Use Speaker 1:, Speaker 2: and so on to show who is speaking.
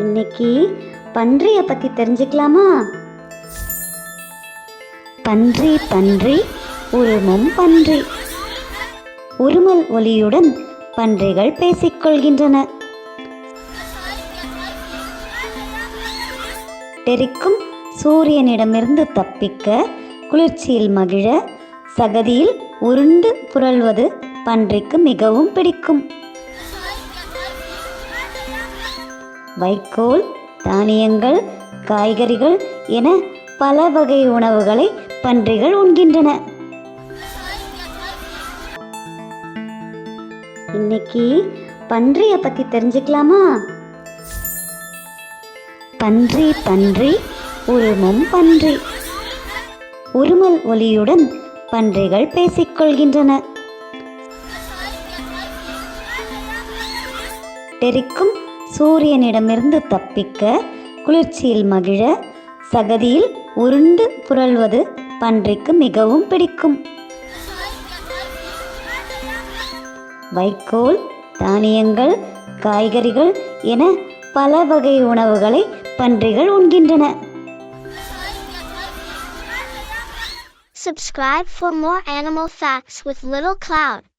Speaker 1: இன்னைக்கு பன்றிய பத்தி தெரிஞ்சுக்கலாமா? பன்றி பன்றி உருமும் பன்றி. உருமல் ஒலியுடன் பன்றிகள் பேசிக்கொள்கின்றன. தெரிக்கும் சூரியனிடமிருந்து தப்பிக்க, குளிர்ச்சியில் மகிழ, சகதியில் உருண்டு புரள்வது பன்றிக்கு மிகவும் பிடிக்கும். வைக்கோல், தானியங்கள், காய்கறிகள் என பல வகை உணவுகளை பன்றிகள் உண்கின்றன. இன்னைக்கு பன்றிய பத்தி தெரிஞ்சுக்கலாமா? பன்றி பன்றி உருமும் பன்றி. உருமல் ஒலியுடன் பன்றிகள் பேசிக்கொள்கின்றன. தெரிக்கும் சூரியனிடமிருந்து தப்பிக்க, குளிர்ச்சியில் மகிழ, சகதியில் உருண்டு புரள்வது பன்றிக்கு மிகவும் பிடிக்கும். வைக்கோல், தானியங்கள், காய்கறிகள் என பல வகை உணவுகளை பன்றிகள் உண்கின்றன.
Speaker 2: Subscribe for more animal facts with Little Cloud.